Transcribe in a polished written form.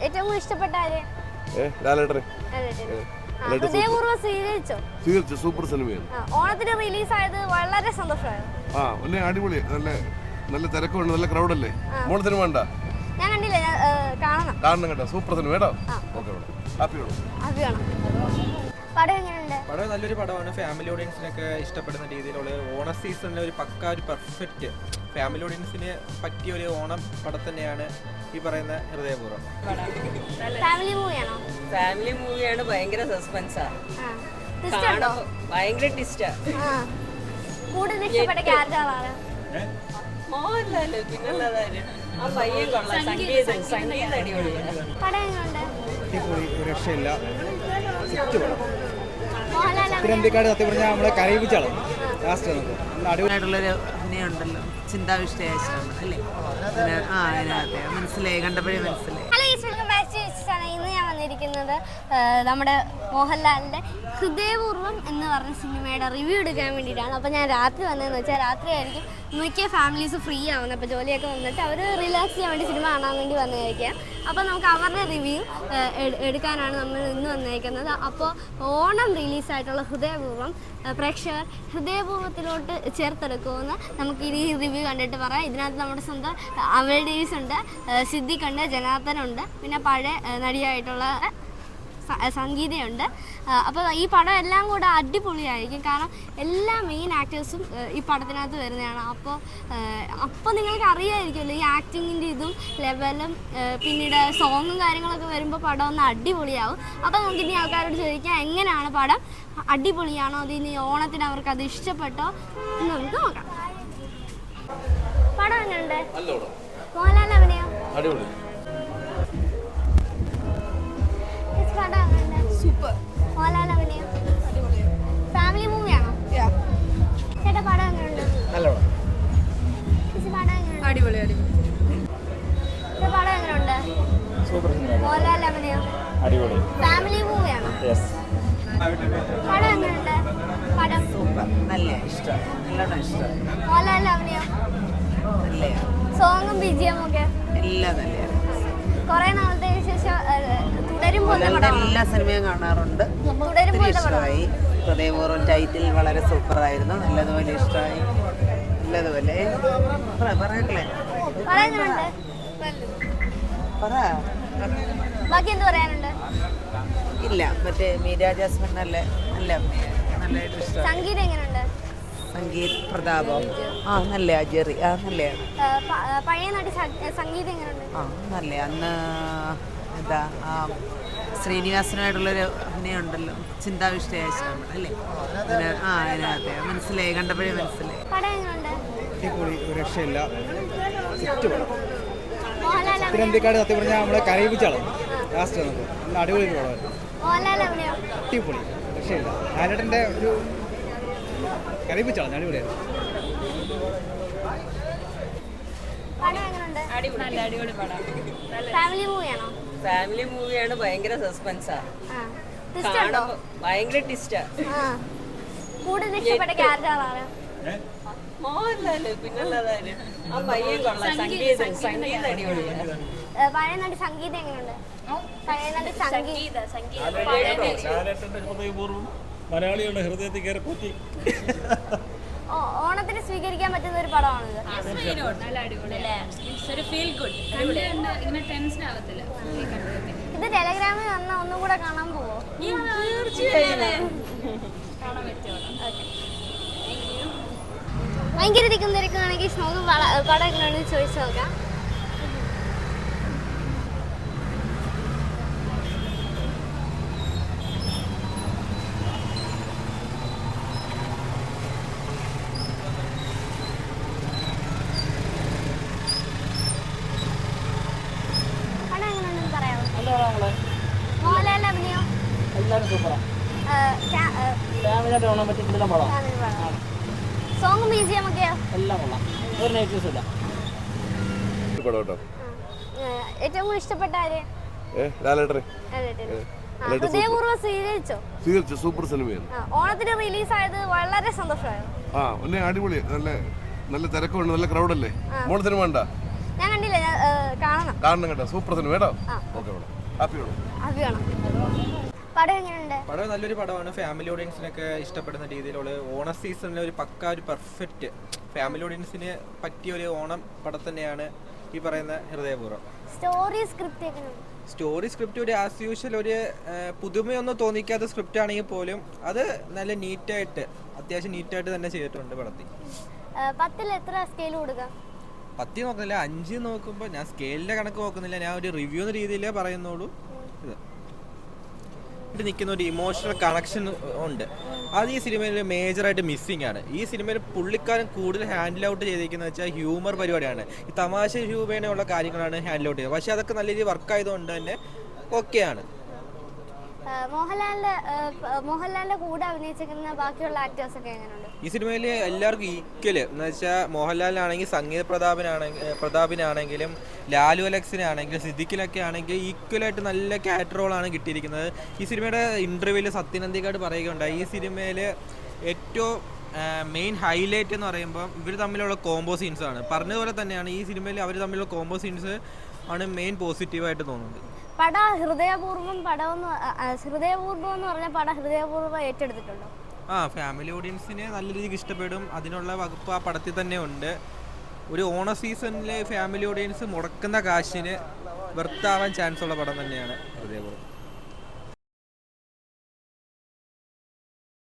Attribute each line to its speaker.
Speaker 1: ഏറ്റവും ഇഷ്ടപ്പെട്ട ആര്?
Speaker 2: സൂപ്പർ സിനിമയാണ്.
Speaker 1: ഓണത്തിന് റിലീസ് ആയത് വളരെ സന്തോഷമായിരുന്നു.
Speaker 2: അടിപൊളി, നല്ല തിരക്കുണ്ട്, നല്ല ക്രൗഡല്ലേ. മോൾ സിനിമ ഉണ്ടാ?
Speaker 1: ഞാൻ കണ്ടില്ല,
Speaker 2: കാണണം കേട്ടോ. സൂപ്പർ സിനിമ കേട്ടോ.
Speaker 1: പടം എങ്ങനെയുണ്ട്?
Speaker 3: പടം നല്ലൊരു പടമാണ്. ഫാമിലി ഓഡിയൻസിനൊക്കെ ഇഷ്ടപ്പെടുന്ന രീതിയിലുള്ള ഓണ സീസണിലെ ഒരു ഒരു പെർഫെക്റ്റ് ഫാമിലി ഓഡിയൻസിന് പറ്റിയ ഒരു ഓണം പടം തന്നെയാണ് ഈ പറയുന്ന ഹൃദയപൂർവ്വം.
Speaker 4: ഫാമിലി മൂവിയാണ്. ഭയങ്കര സസ്പെൻസാ, ഭയങ്കര ട്വിസ്റ്റാ. മോഹൻലാല് പിന്നുള്ളതാര് ആ പയ്യൻ കൊള്ളാം. സംഗീതം അടിപൊളിയാണ്.
Speaker 5: രക്ഷയില്ല. തിരുവനന്തപുരം സത്യം പറഞ്ഞാൽ നമ്മളെ കരയിപ്പിച്ചാളോ ലാസ്റ്റ്
Speaker 4: അടിപൊളിയായിട്ടുള്ളൊരു അഭിനയമുണ്ടല്ലോ, ചിന്താവിഷ്ടയായിട്ടാണ് അല്ലേ? അതിനകത്തെ മനസ്സിലായി, കണ്ടപ്പോഴേ മനസ്സിലായി.
Speaker 1: ഇന്ന് ഞാൻ വന്നിരിക്കുന്നത് നമ്മുടെ മോഹൻലാലിൻ്റെ ഹൃദയപൂർവ്വം എന്ന് പറഞ്ഞ സിനിമയുടെ റിവ്യൂ എടുക്കാൻ വേണ്ടിയിട്ടാണ്. അപ്പോൾ ഞാൻ രാത്രി വന്നതെന്ന് വെച്ചാൽ രാത്രിയായിരിക്കും മിക്ക ഫാമിലീസ് ഫ്രീ ആവുന്നത്. അപ്പോൾ ജോലിയൊക്കെ വന്നിട്ട് അവർ റിലാക്സ് ചെയ്യാൻ വേണ്ടി സിനിമ കാണാൻ വേണ്ടി വന്നേക്കുക. അപ്പോൾ നമുക്ക് അവരുടെ റിവ്യൂ എടുക്കാനാണ് നമ്മൾ ഇന്ന് വന്നേക്കുന്നത്. അപ്പോൾ ഓണം റിലീസായിട്ടുള്ള ഹൃദയപൂർവ്വം പ്രേക്ഷകർ ഹൃദയപൂർവ്വത്തിലോട്ട് ചേർത്തെടുക്കുമെന്ന് നമുക്ക് ഈ റിവ്യൂ കണ്ടിട്ട് പറയാം. ഇതിനകത്ത് നമ്മുടെ സ്വന്തം അമൽ ഡേവിസ് ഉണ്ട്, സിദ്ദിഖുണ്ട്, ജനാർദ്ദനുണ്ട്, പിന്നെ പഴയ നടിയായിട്ടുള്ള സംഗീതയുണ്ട്. അപ്പോൾ ഈ പടം എല്ലാം കൂടെ അടിപൊളിയായിരിക്കും. കാരണം എല്ലാ മെയിൻ ആക്ടേഴ്സും ഈ പടത്തിനകത്ത് വരുന്നതാണ്. അപ്പോൾ നിങ്ങൾക്ക് അറിയാമായിരിക്കുമല്ലോ ഈ ആക്ടിങ്ങിൻ്റെ ഇതും ലെവലും പിന്നീട് സോങ്ങും കാര്യങ്ങളൊക്കെ വരുമ്പോൾ പടം ഒന്ന് അടിപൊളിയാവും. അപ്പോൾ നമുക്ക് ഇനി ആൾക്കാരോട് ചോദിക്കാം, എങ്ങനെയാണ് പടം? അടിപൊളിയാണോ? അതിന് ഓണത്തിന് അവർക്ക് അത് ഇഷ്ടപ്പെട്ടോ എന്ന് നമുക്ക് നോക്കാം. പടം എങ്ങനെയുണ്ട്? മോഹൻലാൽ അഭിനയം സൂപ്പർ. മോഹൻലാൽ അഭിനയം ഫാമിലി മൂവിയാണോ? ചേട്ടാ പടം എങ്ങനെയുണ്ട്?
Speaker 4: അടിപൊളി.
Speaker 1: പടം എങ്ങനെയുണ്ട്? മോഹൻലാൽ അഭിനയം ഫാമിലി മൂവിയാണോ? പടം എങ്ങനെയുണ്ട്? പടം
Speaker 4: നല്ല ഇഷ്ടം, നല്ലോണം ഇഷ്ടം.
Speaker 1: മോഹൻലാൽ അഭിനയം സോങ്ങും ബിജിഎം ഒക്കെ
Speaker 4: എല്ലാം നല്ലതാണ്.
Speaker 1: കുറെ നാളത്തേക്ക് ശേഷം
Speaker 4: എല്ലാ സിനിമയും കാണാറുണ്ട്. ഇഷ്ടമായി. ഹൃദയപൂർവ്വം ടൈറ്റിൽ വളരെ സൂപ്പറായിരുന്നു. നല്ലതുപോലെ ഇഷ്ടമായി. നല്ലതുപോലെ പറയട്ടെ
Speaker 1: ബാക്കി എന്ത് പറയാനുണ്ട്?
Speaker 4: ഇല്ല, മറ്റേ മീര ജാസ്മിൻ നല്ല നല്ലതായിട്ട് ഇഷ്ടം.
Speaker 1: സംഗീതം എങ്ങനെയുണ്ട്?
Speaker 4: സംഗീത് പ്രതാപം നല്ല ജെറി നല്ലതാണ്.
Speaker 1: പഴയ നടി സംഗീതം എങ്ങനെയുണ്ട്?
Speaker 4: നല്ല. അന്ന് എന്താ ശ്രീനിവാസനുമായിട്ടുള്ളൊരു അഭിനയമുണ്ടല്ലോ, ചിന്താവിഷ്ടയായിട്ടാണ് അല്ലേ? അതിനകത്തെ മനസ്സിലായി, കണ്ടപ്പോഴേ മനസ്സിലായി.
Speaker 1: പടം എങ്ങനെയുണ്ട്?
Speaker 5: രക്ഷയില്ല. തിരുവനന്തപുരം സത്യം പറഞ്ഞാൽ നമ്മളെ കരയിപ്പിച്ചാളോ ലാസ്റ്റ് അടിപൊളി പടമായിരുന്നു. അടിപൊളി, രക്ഷയില്ല. ലാലേട്ടൻ്റെ ഒരു കരയിപ്പിച്ചാളോ അടിപൊളിയായിരുന്നു.
Speaker 4: അടിപൊളി പടം.
Speaker 1: ഫാമിലി മൂവിയാണോ?
Speaker 4: ഫാമിലി മൂവിയാണ്. ഭയങ്കര സസ്പെൻസാ, ഭയങ്കര ട്വിസ്റ്റാ.
Speaker 1: കൂടുതൽ ഇഷ്ടപ്പെട്ട ക്യാരക്ടർ ആരാണ്?
Speaker 4: മോഹൻലാല് പിന്നുള്ളതാര് ആ പയ്യൻ കൊള്ളാം. സംഗീതം അടിപൊളിയാണ്.
Speaker 1: പഴയ നടി സംഗീതം എങ്ങനെയുണ്ട്? പഴയ നടി
Speaker 6: മലയാളികളുടെ ഹൃദയത്തിൽ കയറി പറ്റി.
Speaker 1: ഓണത്തിന് സ്വീകരിക്കാൻ പറ്റുന്ന ഒരു പടമാണിത്. ഇത് ടെലഗ്രാമിൽ വന്ന ഒന്നും കൂടെ കാണാൻ പോവോ? ഭയങ്കര തിക്കും തിരക്കാണെങ്കിൽ നമുക്ക് പടം എങ്ങനെയാണെന്ന് ചോദിച്ചു നോക്കാം. മോഹൻലാലിന്റെ അഭിനയം സോങ് മ്യൂസിയം ഒക്കെയോ? ഏറ്റവും ഇഷ്ടപ്പെട്ട ആര്? ഹൃദയപൂർവ്വം സ്വീകരിച്ചോ?
Speaker 2: സൂപ്പർ സിനിമയാണ്.
Speaker 1: ഓണത്തിന് റിലീസ് ആയത് വളരെ സന്തോഷമായിരുന്നു.
Speaker 2: അടിപൊളി, നല്ല തിരക്കുണ്ട്, നല്ല ക്രൗഡല്ലേ. മോൾ സിനിമ ഉണ്ടാ?
Speaker 1: ഞാൻ കണ്ടില്ല, കാണണം.
Speaker 2: കാണണം കേട്ടോ, സൂപ്പർ സിനിമ കേട്ടോ. Okay madam, happy madam.
Speaker 1: അത് വേണം. പടം എങ്ങനെയുണ്ട്?
Speaker 3: പടം നല്ലൊരു പടമാണ്. ഫാമിലി ഓഡിയൻസിനൊക്കെ ഇഷ്ടപ്പെടുന്ന രീതിയിലുള്ള ഓണ സീസണിലെ ഒരു ഒരു പെർഫെക്റ്റ് ഫാമിലി ഓഡിയൻസിന് പറ്റിയ ഒരു ഓണം പടം തന്നെയാണ് ഈ പറയുന്ന ഹൃദയപൂർവ്വം.
Speaker 1: സ്റ്റോറി സ്ക്രിപ്റ്റ് എങ്ങനെയുണ്ട്?
Speaker 3: സ്റ്റോറി സ്ക്രിപ്റ്റ് ഒരു ആസ് യൂഷ്വൽ ഒരു പുതുമയൊന്നും തോന്നിക്കാത്ത സ്ക്രിപ്റ്റ് ആണെങ്കിൽ പോലും അത് നല്ല നീറ്റായിട്ട് അത്യാവശ്യം നീറ്റായിട്ട് തന്നെ ചെയ്തിട്ടുണ്ട് പടത്തിൽ.
Speaker 1: 10ൽ എത്ര സ്കെയിൽ കൊടുക്കാം?
Speaker 3: 10 നോക്കുന്നില്ല, 5 നോക്കുമ്പോൾ ഞാൻ സ്കെയിലിൻ്റെ കണക്ക് നോക്കുന്നില്ല, ഞാൻ ഒരു റിവ്യൂ എന്ന രീതിയിലേ പറയുന്നുള്ളൂ. ഇത് നിൽക്കുന്ന ഒരു ഇമോഷണൽ കണക്ഷൻ ഉണ്ട്, അത് ഈ സിനിമയിൽ മേജറായിട്ട് മിസ്സിങ് ആണ്. ഈ സിനിമയിൽ പുള്ളിക്കാരൻ കൂടുതൽ ഹാൻഡിൽ ഔട്ട് ചെയ്തിരിക്കുന്നത് വെച്ചാൽ ഹ്യൂമർ പരിപാടിയാണ്. ഈ തമാശ രൂപേണയുള്ള കാര്യങ്ങളാണ് ഹാൻഡിൽ ഔട്ട് ചെയ്യുന്നത്. പക്ഷേ അതൊക്കെ നല്ല രീതിയിൽ വർക്ക് ആയതുകൊണ്ട് തന്നെ ഓക്കെയാണ്.
Speaker 1: മോഹൻലാലിന്റെ കൂടെ അഭിനയിച്ചിരിക്കുന്ന ബാക്കിയുള്ള ആക്ടേഴ്സ് ഒക്കെ എങ്ങനെയുണ്ട്?
Speaker 3: ഈ സിനിമയിൽ എല്ലാവർക്കും ഈക്വല് എന്ന് വെച്ചാൽ മോഹൻലാലിനാണെങ്കിൽ സംഗീത പ്രതാപിനാണെങ്കിലും ലാലു അലക്സിനാണെങ്കിലും സിദ്ദിഖിലൊക്കെ ആണെങ്കിൽ ഈക്വലായിട്ട് നല്ല ക്യാരക്ടർ റോളാണ് കിട്ടിയിരിക്കുന്നത്. ഈ സിനിമയുടെ ഇൻ്റർവ്യൂവിൽ സത്യനന്ദിക്കാട് പറയുകയുണ്ടായി, ഈ സിനിമയിൽ ഏറ്റവും മെയിൻ ഹൈലൈറ്റ് എന്ന് പറയുമ്പോൾ ഇവർ തമ്മിലുള്ള കോംബോ സീൻസ് ആണ്. പറഞ്ഞതുപോലെ തന്നെയാണ് ഈ സിനിമയിൽ അവർ തമ്മിലുള്ള കോംബോ സീൻസ് ആണ് മെയിൻ പോസിറ്റീവായിട്ട് തോന്നുന്നത്.
Speaker 1: പടം ഹൃദയപൂർവ്വം എന്ന് പറഞ്ഞാൽ പടം ഹൃദയപൂർവ്വം ഏറ്റെടുത്തിട്ടുണ്ടോ?
Speaker 3: ഫാമിലി ഓഡിയൻസിന് നല്ല രീതിക്ക് ഇഷ്ടപ്പെടും, അതിനുള്ള വകുപ്പ് ആ പടത്തിൽ തന്നെ ഉണ്ട്. ഒരു ഓണ സീസണിലെ ഫാമിലി ഓഡിയൻസ് മുടക്കുന്ന കാശിന് വെർത്താവാൻ ചാൻസ് ഉള്ള പടം തന്നെയാണ് ഹൃദയപൂർവ്വം.